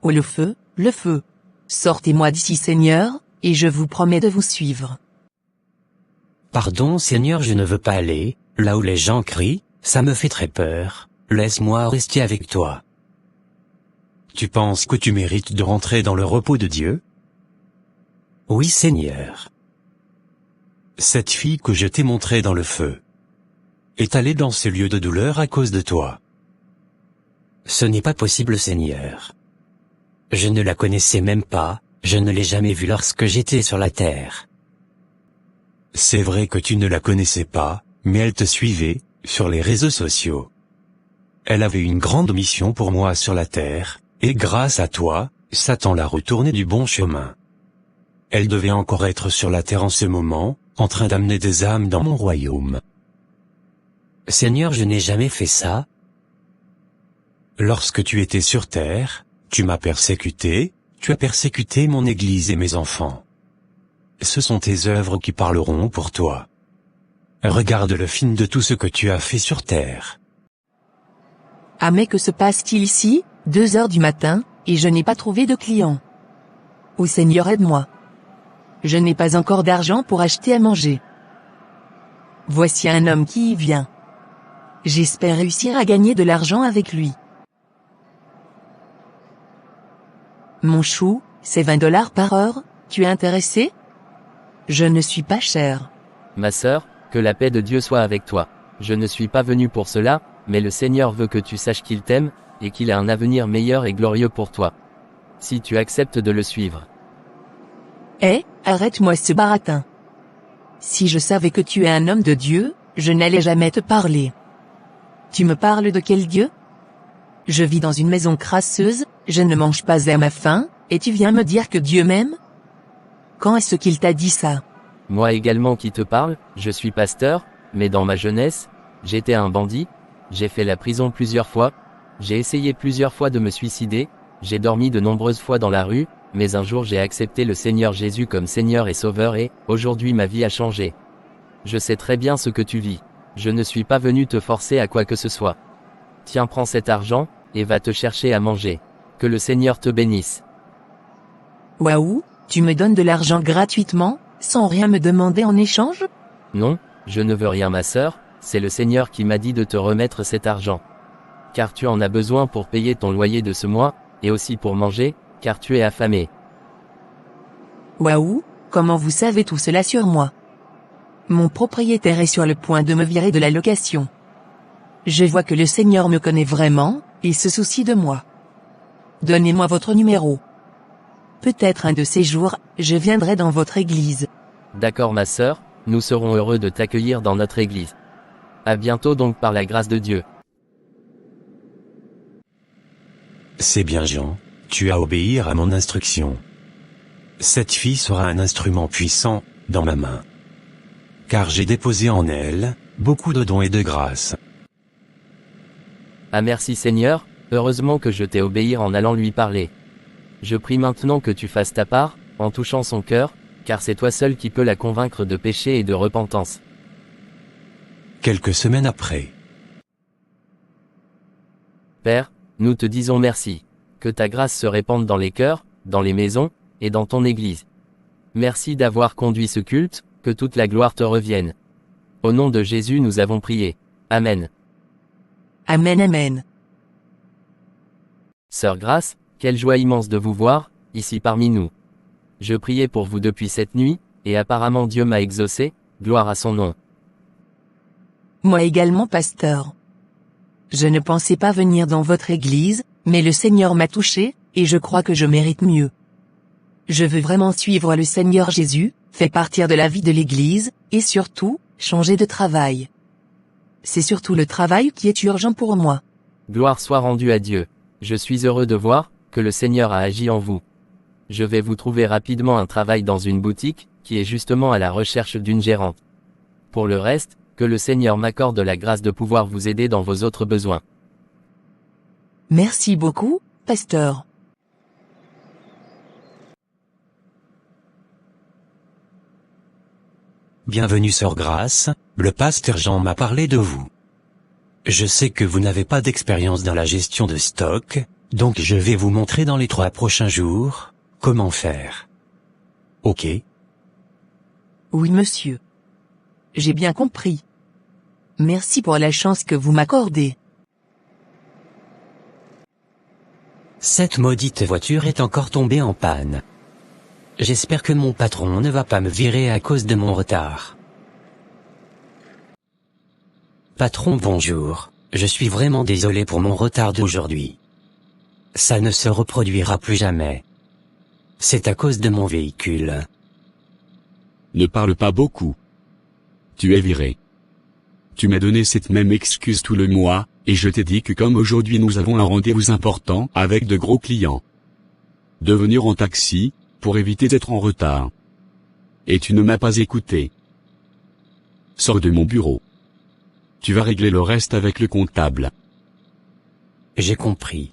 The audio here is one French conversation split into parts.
Oh le feu, le feu! Sortez-moi d'ici Seigneur, et je vous promets de vous suivre. Pardon Seigneur, je ne veux pas aller, là où les gens crient, ça me fait très peur, laisse-moi rester avec toi. Tu penses que tu mérites de rentrer dans le repos de Dieu? Oui Seigneur. Cette fille que je t'ai montrée dans le feu est allée dans ce lieu de douleur à cause de toi. Ce n'est pas possible Seigneur. Je ne la connaissais même pas, je ne l'ai jamais vue lorsque j'étais sur la terre. C'est vrai que tu ne la connaissais pas, mais elle te suivait, sur les réseaux sociaux. Elle avait une grande mission pour moi sur la terre, et grâce à toi, Satan l'a retournée du bon chemin. Elle devait encore être sur la terre en ce moment, en train d'amener des âmes dans mon royaume. Seigneur, je n'ai jamais fait ça. Lorsque tu étais sur terre, tu m'as persécuté, tu as persécuté mon Église et mes enfants. Ce sont tes œuvres qui parleront pour toi. Regarde le film de tout ce que tu as fait sur terre. Ah mais que se passe-t-il ici, 2 heures du matin, et je n'ai pas trouvé de client. Oh Seigneur, aide-moi. Je n'ai pas encore d'argent pour acheter à manger. Voici un homme qui y vient. J'espère réussir à gagner de l'argent avec lui. Mon chou, c'est $20 par heure, tu es intéressé? Je ne suis pas cher. Ma sœur, que la paix de Dieu soit avec toi. Je ne suis pas venu pour cela, mais le Seigneur veut que tu saches qu'il t'aime, et qu'il a un avenir meilleur et glorieux pour toi. Si tu acceptes de le suivre. Arrête-moi ce baratin. Si je savais que tu es un homme de Dieu, je n'allais jamais te parler. Tu me parles de quel Dieu? Je vis dans une maison crasseuse, je ne mange pas à ma faim, et tu viens me dire que Dieu m'aime? Quand est-ce qu'il t'a dit ça? Moi également qui te parle, je suis pasteur, mais dans ma jeunesse, j'étais un bandit, j'ai fait la prison plusieurs fois, j'ai essayé plusieurs fois de me suicider, j'ai dormi de nombreuses fois dans la rue, mais un jour j'ai accepté le Seigneur Jésus comme Seigneur et Sauveur et, aujourd'hui ma vie a changé. Je sais très bien ce que tu vis. Je ne suis pas venu te forcer à quoi que ce soit. Tiens, prends cet argent, et va te chercher à manger. Que le Seigneur te bénisse. Waouh, tu me donnes de l'argent gratuitement, sans rien me demander en échange? Non, je ne veux rien ma sœur, c'est le Seigneur qui m'a dit de te remettre cet argent. Car tu en as besoin pour payer ton loyer de ce mois, et aussi pour manger, car tu es affamé. Waouh, comment vous savez tout cela sur moi? Mon propriétaire est sur le point de me virer de la location. Je vois que le Seigneur me connaît vraiment, il se soucie de moi. Donnez-moi votre numéro. Peut-être un de ces jours, je viendrai dans votre église. D'accord ma sœur, nous serons heureux de t'accueillir dans notre église. À bientôt donc par la grâce de Dieu. C'est bien Jean, tu as obéir à mon instruction. Cette fille sera un instrument puissant, dans ma main. Car j'ai déposé en elle, beaucoup de dons et de grâce. Ah merci Seigneur, heureusement que je t'ai obéi en allant lui parler. Je prie maintenant que tu fasses ta part, en touchant son cœur, car c'est toi seul qui peux la convaincre de péché et de repentance. Quelques semaines après. Père, nous te disons merci. Que ta grâce se répande dans les cœurs, dans les maisons, et dans ton Église. Merci d'avoir conduit ce culte, que toute la gloire te revienne. Au nom de Jésus nous avons prié. Amen. Amen, amen. Sœur Grace, quelle joie immense de vous voir, ici parmi nous. Je priais pour vous depuis cette nuit, et apparemment Dieu m'a exaucé, gloire à son nom. Moi également pasteur. Je ne pensais pas venir dans votre église, mais le Seigneur m'a touché, et je crois que je mérite mieux. Je veux vraiment suivre le Seigneur Jésus, faire partir de la vie de l'église, et surtout, changer de travail. C'est surtout le travail qui est urgent pour moi. Gloire soit rendue à Dieu. Je suis heureux de voir que le Seigneur a agi en vous. Je vais vous trouver rapidement un travail dans une boutique, qui est justement à la recherche d'une gérante. Pour le reste, que le Seigneur m'accorde la grâce de pouvoir vous aider dans vos autres besoins. Merci beaucoup, pasteur. Bienvenue sœur Grace, le pasteur Jean m'a parlé de vous. Je sais que vous n'avez pas d'expérience dans la gestion de stock, Donc je vais vous montrer dans les 3 prochains jours, comment faire. Ok? Oui monsieur. J'ai bien compris. Merci pour la chance que vous m'accordez. Cette maudite voiture est encore tombée en panne. J'espère que mon patron ne va pas me virer à cause de mon retard. Patron, bonjour. Je suis vraiment désolé pour mon retard d'aujourd'hui. Ça ne se reproduira plus jamais. C'est à cause de mon véhicule. Ne parle pas beaucoup. Tu es viré. Tu m'as donné cette même excuse tout le mois, et je t'ai dit que comme aujourd'hui nous avons un rendez-vous important avec de gros clients, de venir en taxi, pour éviter d'être en retard. Et tu ne m'as pas écouté. Sors de mon bureau. Tu vas régler le reste avec le comptable. J'ai compris.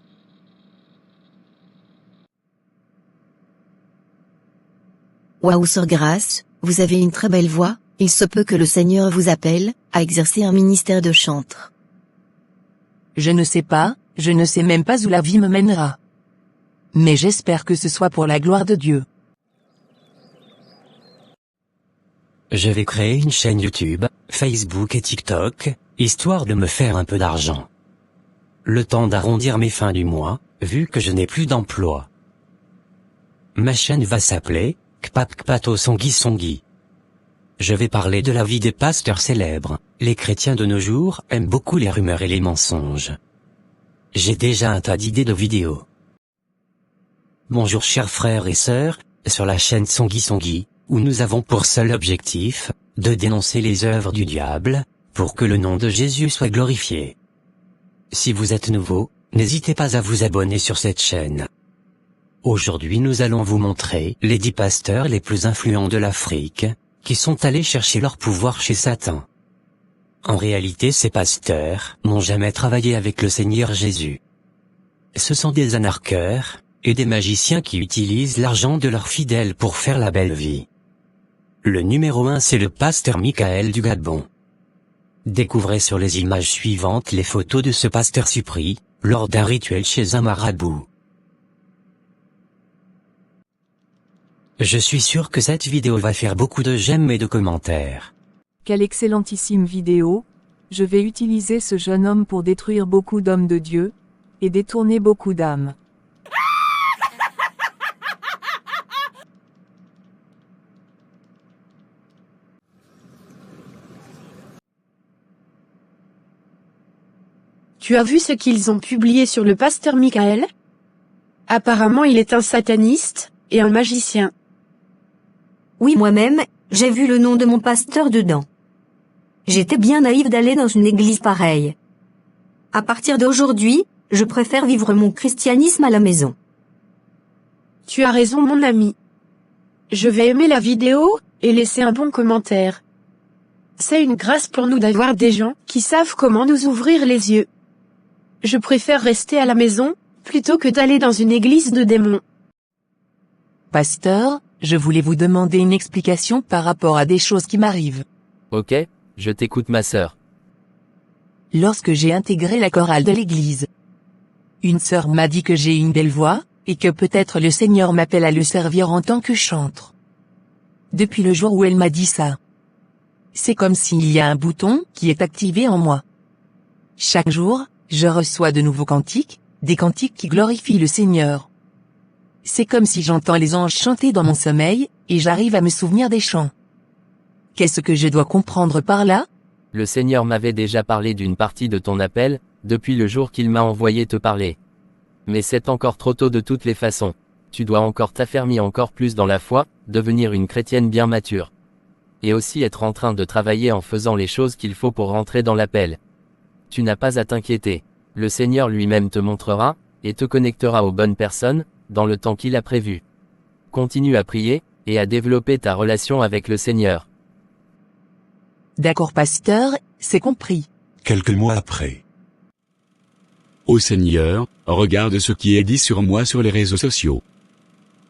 Waouh, sœur Grace, vous avez une très belle voix, il se peut que le Seigneur vous appelle, à exercer un ministère de chantre. Je ne sais pas, je ne sais même pas où la vie me mènera. Mais j'espère que ce soit pour la gloire de Dieu. Je vais créer une chaîne YouTube, Facebook et TikTok, histoire de me faire un peu d'argent. Le temps d'arrondir mes fins du mois, vu que je n'ai plus d'emploi. Ma chaîne va s'appeler Kpap Kpato Songi Songi. Je vais parler de la vie des pasteurs célèbres. Les chrétiens de nos jours aiment beaucoup les rumeurs et les mensonges. J'ai déjà un tas d'idées de vidéos. Bonjour chers frères et sœurs, sur la chaîne Songi Songi, où nous avons pour seul objectif, de dénoncer les œuvres du diable, pour que le nom de Jésus soit glorifié. Si vous êtes nouveau, n'hésitez pas à vous abonner sur cette chaîne. Aujourd'hui nous allons vous montrer les 10 pasteurs les plus influents de l'Afrique, qui sont allés chercher leur pouvoir chez Satan. En réalité ces pasteurs n'ont jamais travaillé avec le Seigneur Jésus. Ce sont des anarcheurs, et des magiciens qui utilisent l'argent de leurs fidèles pour faire la belle vie. Le numéro 1 c'est le pasteur Michael du Gabon. Découvrez sur les images suivantes les photos de ce pasteur surpris, lors d'un rituel chez un marabout. Je suis sûr que cette vidéo va faire beaucoup de j'aime et de commentaires. Quelle excellentissime vidéo, je vais utiliser ce jeune homme pour détruire beaucoup d'hommes de Dieu, et détourner beaucoup d'âmes. Tu as vu ce qu'ils ont publié sur le pasteur Michael? Apparemment il est un sataniste, et un magicien. Oui, moi-même, j'ai vu le nom de mon pasteur dedans. J'étais bien naïve d'aller dans une église pareille. À partir d'aujourd'hui, je préfère vivre mon christianisme à la maison. Tu as raison mon ami. Je vais aimer la vidéo, et laisser un bon commentaire. C'est une grâce pour nous d'avoir des gens qui savent comment nous ouvrir les yeux. Je préfère rester à la maison, plutôt que d'aller dans une église de démons. Pasteur, je voulais vous demander une explication par rapport à des choses qui m'arrivent. Ok, je t'écoute ma sœur. Lorsque j'ai intégré la chorale de l'église, une sœur m'a dit que j'ai une belle voix, et que peut-être le Seigneur m'appelle à le servir en tant que chantre. Depuis le jour où elle m'a dit ça, c'est comme s'il y a un bouton qui est activé en moi. Chaque jour, je reçois de nouveaux cantiques, des cantiques qui glorifient le Seigneur. C'est comme si j'entends les anges chanter dans mon sommeil, et j'arrive à me souvenir des chants. Qu'est-ce que je dois comprendre par là? Le Seigneur m'avait déjà parlé d'une partie de ton appel, depuis le jour qu'il m'a envoyé te parler. Mais c'est encore trop tôt de toutes les façons. Tu dois encore t'affermir encore plus dans la foi, devenir une chrétienne bien mature. Et aussi être en train de travailler en faisant les choses qu'il faut pour rentrer dans l'appel. Tu n'as pas à t'inquiéter. Le Seigneur lui-même te montrera, et te connectera aux bonnes personnes, dans le temps qu'il a prévu. Continue à prier, et à développer ta relation avec le Seigneur. D'accord pasteur, c'est compris. Quelques mois après. Ô Seigneur, regarde ce qui est dit sur moi sur les réseaux sociaux.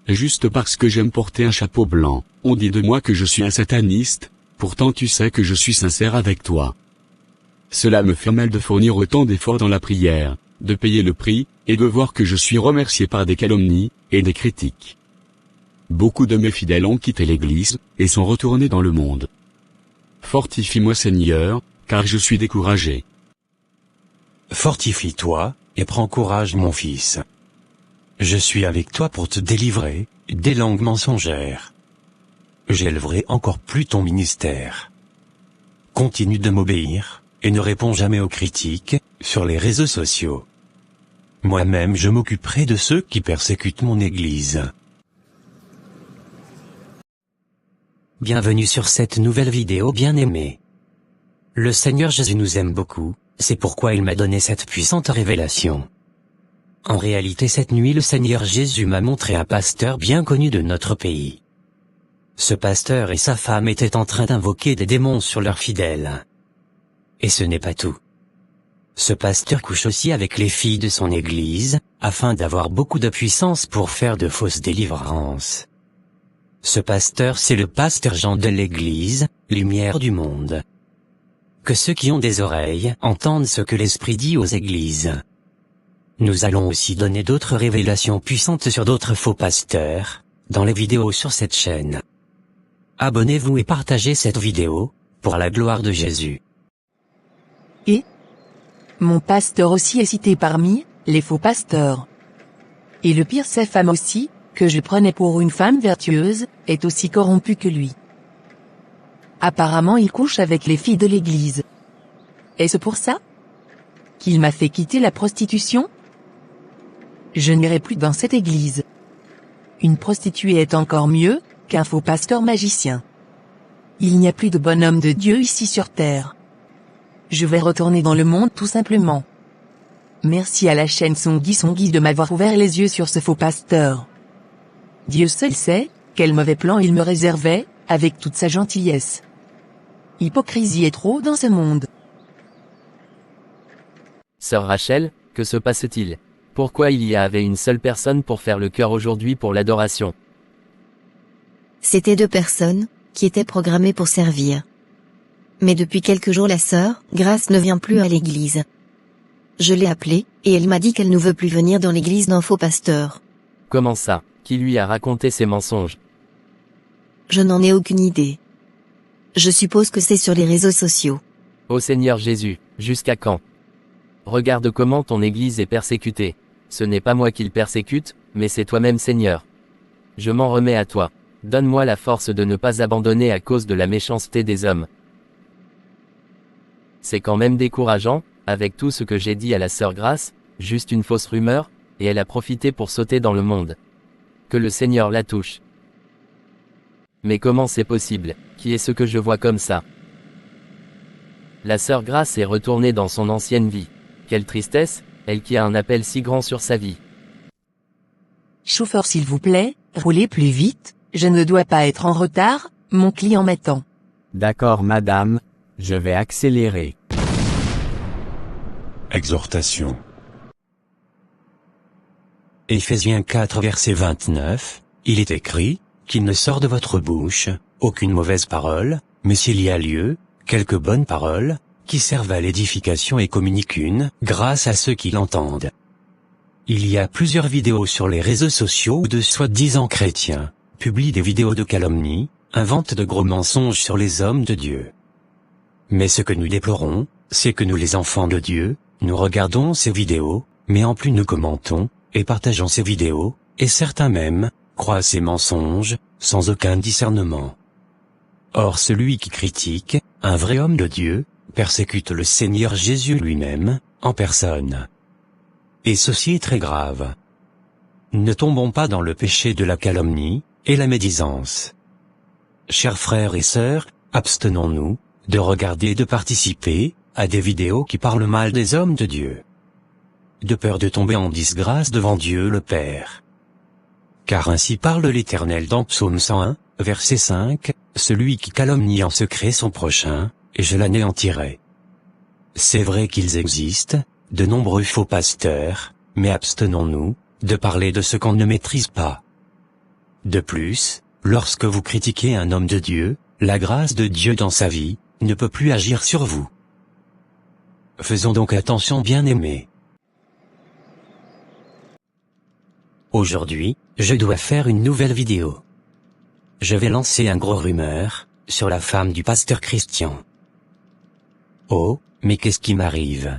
Juste parce que j'aime porter un chapeau blanc, on dit de moi que je suis un sataniste, pourtant tu sais que je suis sincère avec toi. Cela me fait mal de fournir autant d'efforts dans la prière, de payer le prix, et de voir que je suis remercié par des calomnies, et des critiques. Beaucoup de mes fidèles ont quitté l'Église, et sont retournés dans le monde. Fortifie-moi Seigneur, car je suis découragé. Fortifie-toi, et prends courage mon fils. Je suis avec toi pour te délivrer, des langues mensongères. J'élèverai encore plus ton ministère. Continue de m'obéir, et ne réponds jamais aux critiques, sur les réseaux sociaux. Moi-même je m'occuperai de ceux qui persécutent mon Église. Bienvenue sur cette nouvelle vidéo bien-aimée. Le Seigneur Jésus nous aime beaucoup, c'est pourquoi il m'a donné cette puissante révélation. En réalité cette nuit le Seigneur Jésus m'a montré un pasteur bien connu de notre pays. Ce pasteur et sa femme étaient en train d'invoquer des démons sur leurs fidèles. Et ce n'est pas tout. Ce pasteur couche aussi avec les filles de son église, afin d'avoir beaucoup de puissance pour faire de fausses délivrances. Ce pasteur c'est le pasteur Jean de l'église, lumière du monde. Que ceux qui ont des oreilles entendent ce que l'Esprit dit aux églises. Nous allons aussi donner d'autres révélations puissantes sur d'autres faux pasteurs, dans les vidéos sur cette chaîne. Abonnez-vous et partagez cette vidéo, pour la gloire de Jésus. Et mon pasteur aussi est cité parmi les faux pasteurs. Et le pire sa femme aussi, que je prenais pour une femme vertueuse, est aussi corrompue que lui. Apparemment il couche avec les filles de l'église. Est-ce pour ça qu'il m'a fait quitter la prostitution? Je n'irai plus dans cette église. Une prostituée est encore mieux qu'un faux pasteur magicien. Il n'y a plus de bonhomme de Dieu ici sur terre. Je vais retourner dans le monde tout simplement. Merci à la chaîne Songi de m'avoir ouvert les yeux sur ce faux pasteur. Dieu seul sait quel mauvais plan il me réservait, avec toute sa gentillesse. Hypocrisie est trop dans ce monde. Sœur Rachel, que se passe-t-il? Pourquoi il y avait une seule personne pour faire le chœur aujourd'hui pour l'adoration? C'était 2 personnes, qui étaient programmées pour servir. Mais depuis quelques jours la sœur, Grace ne vient plus à l'église. Je l'ai appelée, et elle m'a dit qu'elle ne veut plus venir dans l'église d'un faux pasteur. Comment ça? Qui lui a raconté ces mensonges? Je n'en ai aucune idée. Je suppose que c'est sur les réseaux sociaux. Ô Seigneur Jésus, jusqu'à quand? Regarde comment ton église est persécutée. Ce n'est pas moi qui le persécute, mais c'est toi-même Seigneur. Je m'en remets à toi. Donne-moi la force de ne pas abandonner à cause de la méchanceté des hommes. C'est quand même décourageant, avec tout ce que j'ai dit à la sœur Grace, juste une fausse rumeur, et elle a profité pour sauter dans le monde. Que le Seigneur la touche. Mais comment c'est possible? Qui est ce que je vois comme ça? La sœur Grace est retournée dans son ancienne vie. Quelle tristesse, elle qui a un appel si grand sur sa vie. Chauffeur s'il vous plaît, roulez plus vite, je ne dois pas être en retard, mon client m'attend. D'accord madame, je vais accélérer. Exhortation. Éphésiens 4 verset 29, il est écrit, qu'il ne sort de votre bouche, aucune mauvaise parole, mais s'il y a lieu, quelques bonnes paroles, qui servent à l'édification et communiquent une grâce à ceux qui l'entendent. Il y a plusieurs vidéos sur les réseaux sociaux où de soi-disant chrétiens publient des vidéos de calomnie, inventent de gros mensonges sur les hommes de Dieu. Mais ce que nous déplorons, c'est que nous les enfants de Dieu, nous regardons ces vidéos, mais en plus nous commentons, et partageons ces vidéos, et certains même, croient ces mensonges, sans aucun discernement. Or celui qui critique, un vrai homme de Dieu, persécute le Seigneur Jésus lui-même, en personne. Et ceci est très grave. Ne tombons pas dans le péché de la calomnie, et la médisance. Chers frères et sœurs, abstenons-nous, de regarder et de participer, à des vidéos qui parlent mal des hommes de Dieu. De peur de tomber en disgrâce devant Dieu le Père. Car ainsi parle l'Éternel dans Psaume 101, verset 5, celui qui calomnie en secret son prochain, et je l'anéantirai. C'est vrai qu'ils existent, de nombreux faux pasteurs, mais abstenons-nous, de parler de ce qu'on ne maîtrise pas. De plus, lorsque vous critiquez un homme de Dieu, la grâce de Dieu dans sa vie, ne peut plus agir sur vous. Faisons donc attention bien-aimés. Aujourd'hui, je dois faire une nouvelle vidéo. Je vais lancer un gros rumeur, sur la femme du pasteur Christian. Oh, mais qu'est-ce qui m'arrive ?